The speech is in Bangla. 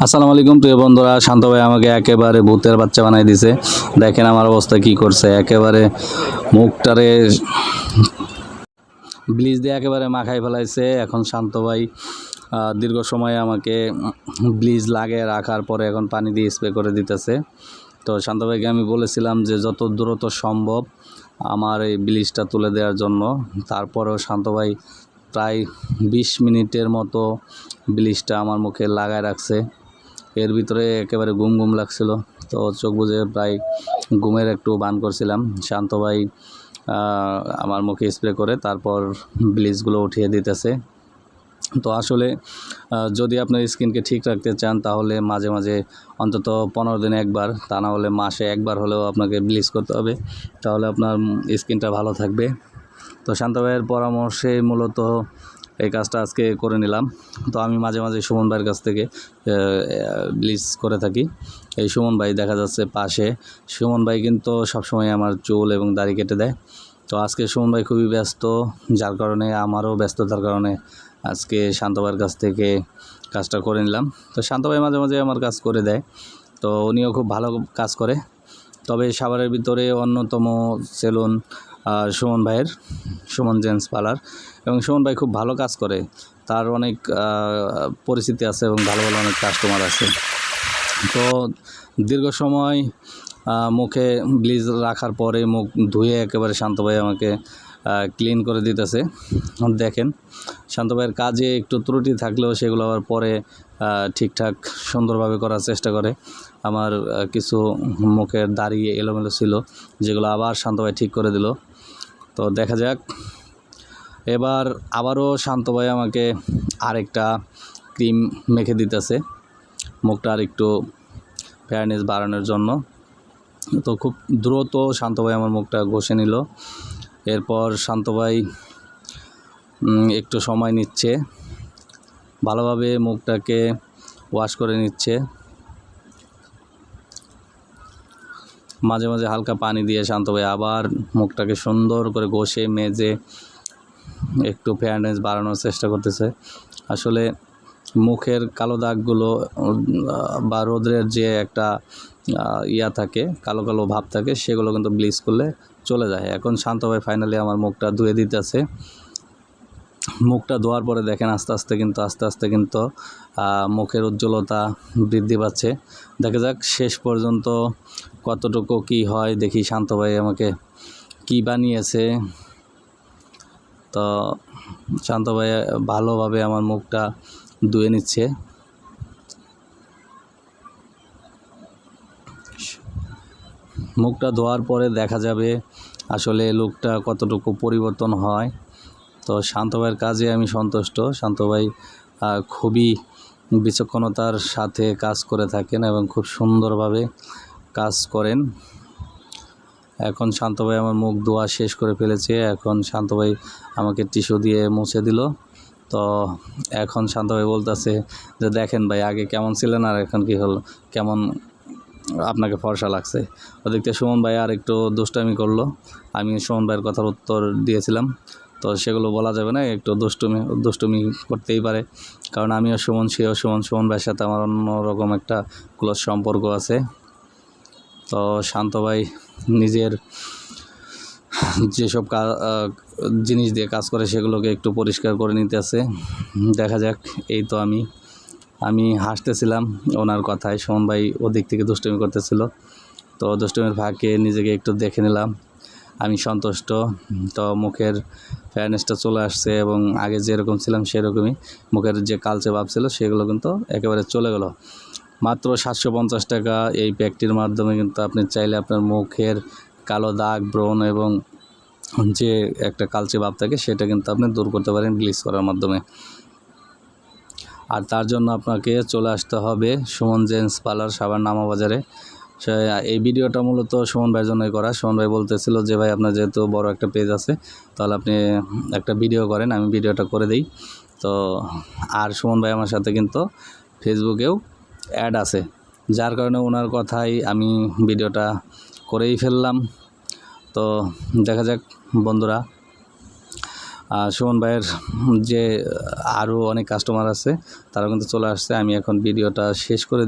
আসসালামু আলাইকুম প্রিয় বন্ধুরা, শান্ত ভাই আমাকে একেবারে ভূতের বাচ্চা বানাই দিছে। দেখেন আমার অবস্থা কি করছে, একেবারে মুখটারে ব্লিচ দিয়ে একেবারে মাখাই ফেলাইছে। এখন শান্ত ভাই দীর্ঘ সময় আমাকে ব্লিচ লাগিয়ে রাখার পরে এখন পানি দিয়ে স্প্রে করে দিতেছে। তো শান্ত ভাইকে আমি বলেছিলাম যে যত দ্রুত সম্ভব আমার এই ব্লিচটা তুলে দেওয়ার জন্য। তারপরেও শান্ত ভাই প্রায় 20 মিনিটের মতো ব্লিচটা আমার মুখে লাগায় রাখছে। এর ভিতরে একেবারে ঘুম ঘুম লাগছিল, তো চোখ বুজে প্রায় ঘুমের একটু বান করছিলাম। শান্ত ভাই আমার মুখে স্প্রে করে তারপর ব্লিচগুলো উঠিয়ে দিতেছে। তো আসলে যদি আপনার স্কিনকে ঠিক রাখতে চান তাহলে মাঝে মাঝে অন্তত 15 দিনে একবার, তা না হলে মাসে একবার হলেও আপনাকে ব্লিচ করতে হবে, তাহলে আপনার স্কিনটা ভালো থাকবে। তো শান্ত ভাইয়ের পরামর্শে মূলত এই কাজটা আজকে করে নিলাম। তো আমি মাঝে মাঝে সুমন ভাইয়ের কাছ থেকে ব্লিচ করে থাকি। এই সুমন ভাই দেখা যাচ্ছে পাশে। সুমন ভাই কিন্তু সবসময় আমার চুল এবং দাড়ি কেটে দেয়। তো আজকে সুমন ভাই খুবই ব্যস্ত, যার কারণে আমারও ব্যস্ততার কারণে আজকে শান্ত ভাইয়ের কাছ থেকে কাজটা করে নিলাম। তো শান্ত ভাই মাঝে মাঝে আমার কাজ করে দেয়, তো উনিও খুব ভালো কাজ করে। তবে সাভারের ভিতরে অন্যতম সেলুন সুমন ভাইয়ের, সুমন জেন্টস পার্লার, এবং সুমন ভাই খুব ভালো কাজ করে। তার অনেক পরিচিতি আছে এবং ভালো ভালো অনেক কাস্টমার আছে। তো দীর্ঘ সময় মুখে ব্লিচ রাখার পরে মুখ ধুয়ে একেবারে শান্ত ভাই আমাকে ক্লিন করে দিতেছে। দেখেন শান্ত ভাইয়ের কাজে একটু ত্রুটি থাকলেও সেগুলো আবার পরে ঠিকঠাক সুন্দরভাবে করার চেষ্টা করে। আমার কিছু মুখের দাড়ি এলোমেলো ছিল, যেগুলো আবার শান্ত ভাই ঠিক করে দিল। তো দেখা যাক, এবার আবারও শান্ত ভাই আমাকে আরেকটা ক্রিম মেখে দিতেছে মুখটা আর একটু ফেয়ারনেস বাড়ানোর জন্য। তো খুব দ্রুত শান্ত ভাই আমার মুখটা ঘষে নিল। এরপর শান্ত ভাই একটু সময় নিচ্ছে, ভালোভাবে মুখটাকে ওয়াশ করে নিচ্ছে। মাঝে মাঝে হালকা পানি দিয়ে শান্ত ভাই আবার মুখটাকে সুন্দর করে ঘষে মেজে একটু ফেয়ারনেস বাড়ানোর চেষ্টা করতেছে। আসলে মুখের কালো দাগগুলো বা রোদের যে একটা থাকে, কালো কালো ভাব থাকে, সেগুলো কিন্তু ব্লিচ করলে চলে যায়। এখন শান্ত ভাই ফাইনালি আমার মুখটা ধুয়ে দিতেছে। মুখটা ধোয়ার পরে দেখেন আস্তে আস্তে কিন্তু মুখের উজ্জ্বলতা বৃদ্ধি পাচ্ছে। দেখা যাক শেষ পর্যন্ত কতটুকু কি হয়, দেখি শান্ত ভাই আমাকে কি বানিয়েছে। তো শান্ত ভাই ভালোভাবে আমার মুখটা ধুয়ে নিচ্ছে। মুখটা ধোয়ার পরে দেখা যাবে আসলে লুকটা কতটুকু পরিবর্তন হয়। তো শান্ত ভাইয়ের কাজে আমি সন্তুষ্ট। শান্ত ভাই খুবই বিচক্ষণতার সাথে কাজ করে থাকেন এবং খুব সুন্দরভাবে কাজ করেন। এখন শান্ত ভাই আমার মুখ ধোয়া শেষ করে ফেলেছে। এখন শান্ত ভাই আমাকে টিস্যু দিয়ে মুছে দিল। তো এখন শান্ত ভাই বলতেছে যে দেখেন ভাই, আগে কেমন ছিলেন আর এখন কি হলো, কেমন আপনাকে ফর্সা লাগছে। ওদিকটা সুমন ভাই আর একটু দুষ্টামি করলো। আমি সুমন ভাইয়ের কথার উত্তর দিয়েছিলাম, তো সেগুলো বলা যাবে না, একটু দুষ্টুমি করতেই পারে, কারণ আমিও সুমন, সেও সুমন। সুমন ভাইয়ের সাথে আমার অন্যরকম একটা ক্লোজ সম্পর্ক আছে। তো শান্ত ভাই নিজের যেসব জিনিস দিয়ে কাজ করে সেগুলোকে একটু পরিষ্কার করে নিতেছে। দেখা যাক। এই তো আমি হাসতেছিলাম ওনার কথায়। সুমন ভাই ওদিক থেকে দুষ্টুমি করতেছিল, তো দুষ্টুমির ফাঁকে নিজেকে একটু দেখে নিলাম। আমি সন্তুষ্ট। তো মুখের ফেয়ারনেসটা চলে আসছে এবং আগে যেরকম ছিলাম সেরকমই। মুখের যে কালচে ভাব ছিল সেগুলো কিন্তু একেবারে চলে গেল। মাত্র 750 টাকা এই প্যাকটির মাধ্যমে কিন্তু আপনি চাইলে আপনার মুখের কালো দাগ, ব্রণ এবং যে একটা কালচে ভাব থাকে সেটা কিন্তু আপনি দূর করতে পারেন ব্লিচ করার মাধ্যমে। আর তার জন্য আপনাকে চলে আসতে হবে সুমন জেন্টস পার্লার, সাভার নামা বাজারে। এই ভিডিওটা মূলত সুমন ভাইয়ের জন্যই করা। সুমন ভাই বলতেছিল যে ভাই আপনার যেহেতু বড় একটা পেজ আছে, তাহলে আপনি একটা ভিডিও করেন, আমি ভিডিওটা করে দিই। তো আর সুমন ভাই আমার সাথে কিন্তু ফেসবুকেও অ্যাড আছে, যার কারণে ওনার কথাই আমি ভিডিওটা করেই ফেললাম। তো দেখা যাক বন্ধুরা, সুমন ভাইয়ের যে আরও অনেক কাস্টমার আছে তারা কিন্তু চলে আসছে। আমি এখন ভিডিওটা শেষ করে